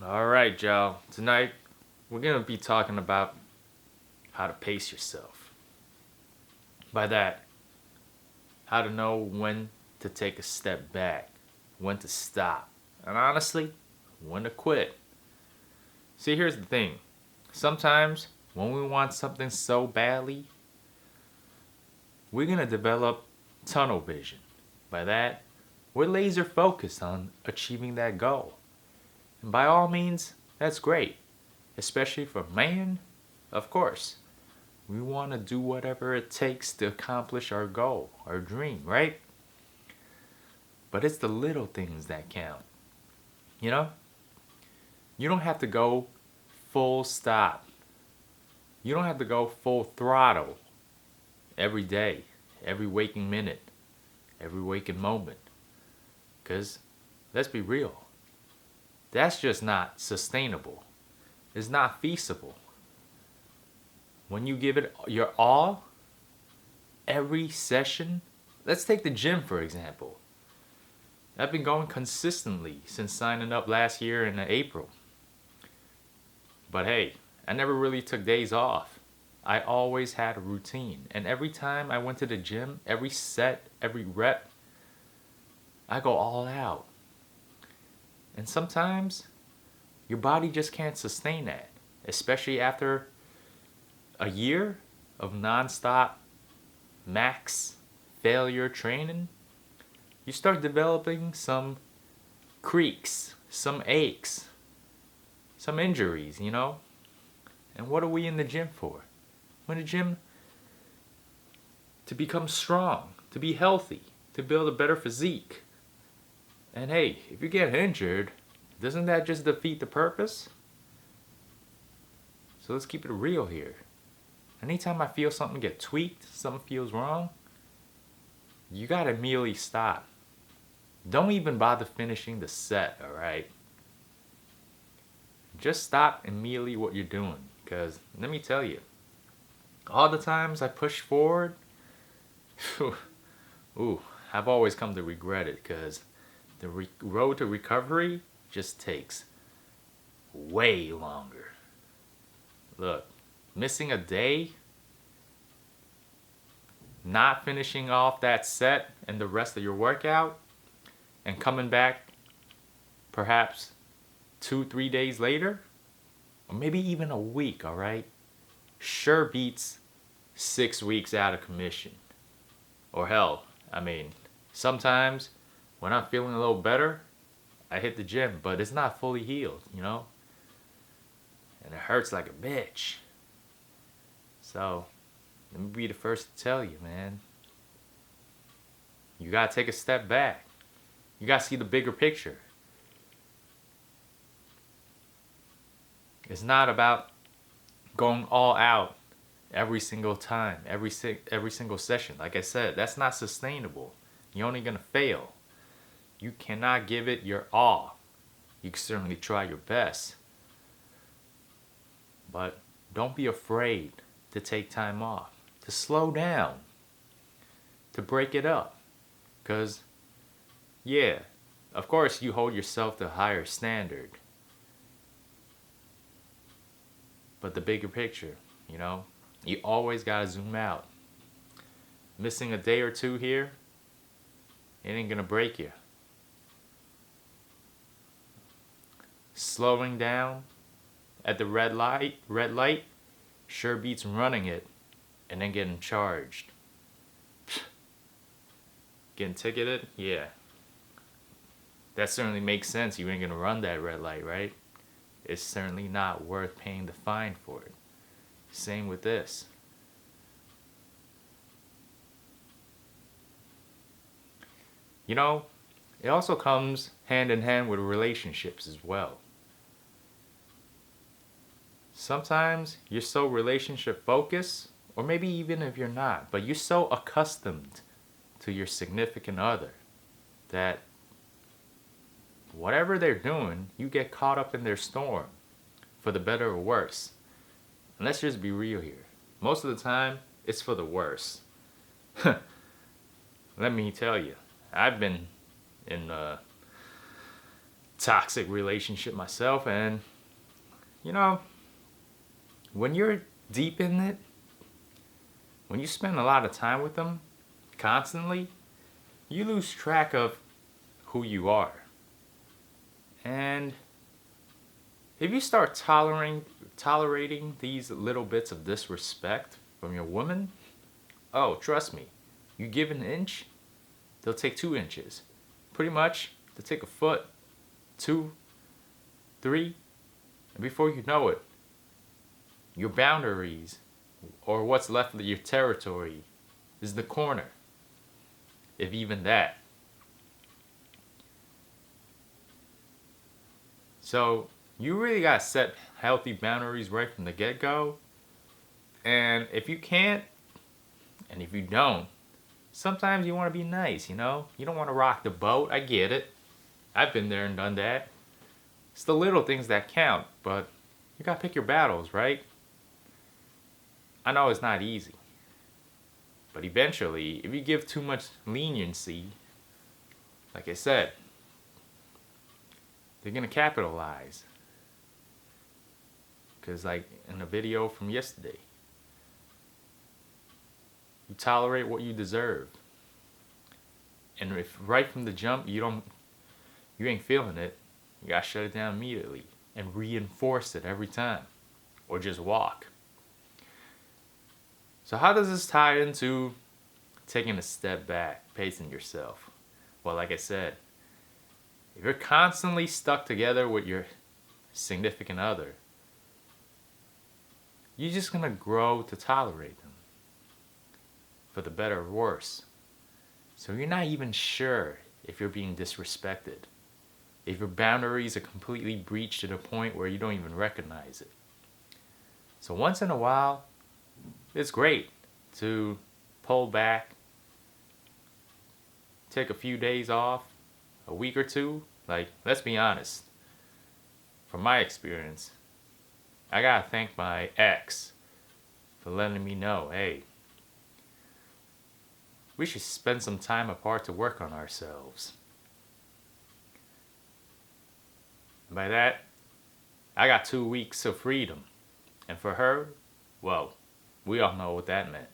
All right, y'all. Tonight, we're going to be talking about how to pace yourself. By that, how to know when to take a step back, when to stop, and honestly, when to quit. See, here's the thing. Sometimes, when we want something so badly, we're going to develop tunnel vision. By that, we're laser focused on achieving that goal. And by all means, that's great. Especially for man, of course. We want to do whatever it takes to accomplish our goal, our dream, right? But it's the little things that count. You know? You don't have to go full stop. You don't have to go full throttle every day, every waking minute, every waking moment. Because, let's be real, that's just not sustainable. It's not feasible. When you give it your all, every session, let's take the gym for example. I've been going consistently since signing up last year in April. But hey, I never really took days off. I always had a routine. And every time I went to the gym, every set, every rep, I go all out. And sometimes your body just can't sustain that, especially after a year of nonstop max failure training. You start developing some creaks, some aches, some injuries, you know? And what are we in the gym for? We're in the gym to become strong, to be healthy, to build a better physique. And hey, if you get injured, doesn't that just defeat the purpose? So let's keep it real here. Anytime I feel something get tweaked, something feels wrong, you gotta immediately stop. Don't even bother finishing the set, alright? Just stop immediately what you're doing. Because let me tell you, all the times I push forward, I've always come to regret it because the road to recovery just takes way longer. Look, missing a day, not finishing off that set and the rest of your workout, and coming back perhaps 2-3 days later, or maybe even a week, alright? Sure beats 6 weeks out of commission. Or hell, sometimes when I'm feeling a little better, I hit the gym, but it's not fully healed, you know? And it hurts like a bitch. So, let me be the first to tell you, man. You gotta take a step back. You gotta see the bigger picture. It's not about going all out every single time, every single session. Like I said, that's not sustainable. You're only gonna fail. You cannot give it your all. You can certainly try your best. But don't be afraid to take time off, to slow down, to break it up. Because, yeah, of course you hold yourself to a higher standard. But the bigger picture, you know, you always gotta zoom out. Missing a day or two here, it ain't gonna break you. Slowing down at the red light, sure beats running it and then getting charged. Getting ticketed? Yeah. That certainly makes sense. You ain't gonna run that red light, right? It's certainly not worth paying the fine for it. Same with this. You know, it also comes hand in hand with relationships as well. Sometimes you're so relationship focused, or maybe even if you're not, but you're so accustomed to your significant other that whatever they're doing, you get caught up in their storm, for the better or worse. And let's just be real here. Most of the time, it's for the worse. Let me tell you, I've been in toxic relationship myself, and you know, when you're deep in it, when you spend a lot of time with them constantly, you lose track of who you are. And if you start tolerating these little bits of disrespect from your woman, oh, trust me, you give an inch, they'll take 2 inches. Pretty much, they'll take a foot, 2, 3, and before you know it, your boundaries, or what's left of your territory, is the corner, if even that. So you really gotta set healthy boundaries right from the get-go. And if you can't, and if you don't, sometimes you want to be nice, you know? You don't want to rock the boat. I get it. I've been there and done that. It's the little things that count, but you gotta pick your battles, right? I know it's not easy. But eventually, if you give too much leniency, like I said, they're gonna capitalize. Because like in the video from yesterday, you tolerate what you deserve. And if right from the jump you ain't feeling it, you gotta shut it down immediately and reinforce it every time. Or just walk. So how does this tie into taking a step back, pacing yourself? Well, like I said, if you're constantly stuck together with your significant other, you're just gonna grow to tolerate them, for the better or worse. So you're not even sure if you're being disrespected, if your boundaries are completely breached to the point where you don't even recognize it. So once in a while, it's great to pull back, take a few days off, a week or two. Like, let's be honest, from my experience, I gotta thank my ex for letting me know, hey, we should spend some time apart to work on ourselves. And by that, I got 2 weeks of freedom. And for her, well, we all know what that meant.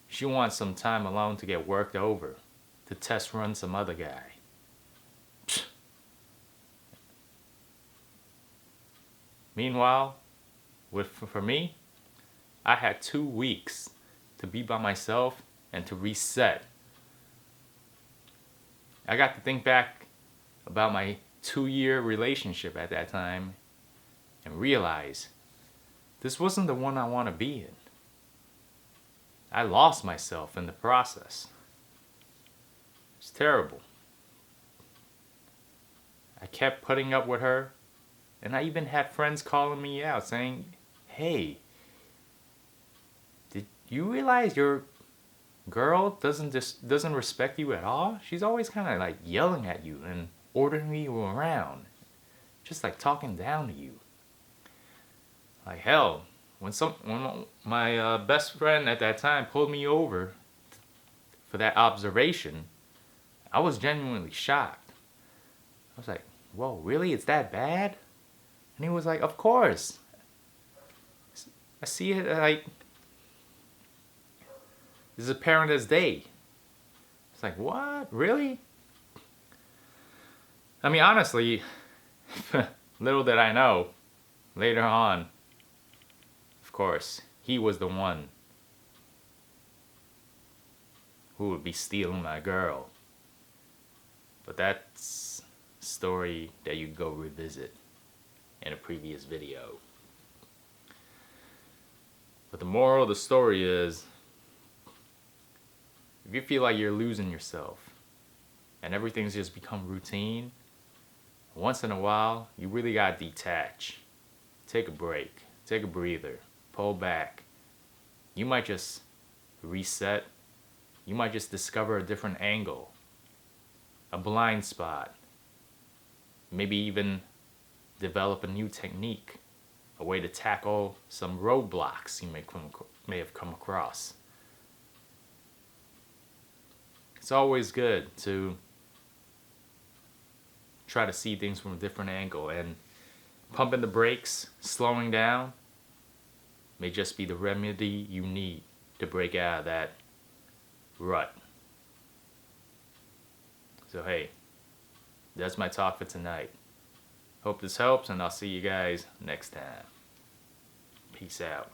She wants some time alone to get worked over, to test run some other guy. Pfft. Meanwhile, for me, I had 2 weeks to be by myself and to reset. I got to think back about my 2-year relationship at that time and realize this wasn't the one I want to be in. I lost myself in the process. It's terrible. I kept putting up with her, and I even had friends calling me out saying, hey, did you realize your girl doesn't respect you at all? She's always kind of like yelling at you and ordering you around, just like talking down to you. Like hell, when my best friend at that time pulled me over for that observation, I was genuinely shocked. I was like, whoa, really? It's that bad? And he was like, of course. I see it like, it's apparent as day. It's like, what? Really? I mean, honestly, little did I know, later on, of course, he was the one who would be stealing my girl. But that's a story that you go revisit in a previous video. But the moral of the story is, if you feel like you're losing yourself and everything's just become routine, once in a while, you really gotta detach. Take a break, take a breather, pull back. You might just reset. You might just discover a different angle, a blind spot. Maybe even develop a new technique, a way to tackle some roadblocks you may have come across. It's always good to try to see things from a different angle, and pumping the brakes, slowing down, may just be the remedy you need to break out of that rut. So hey, that's my talk for tonight. Hope this helps, and I'll see you guys next time. Peace out.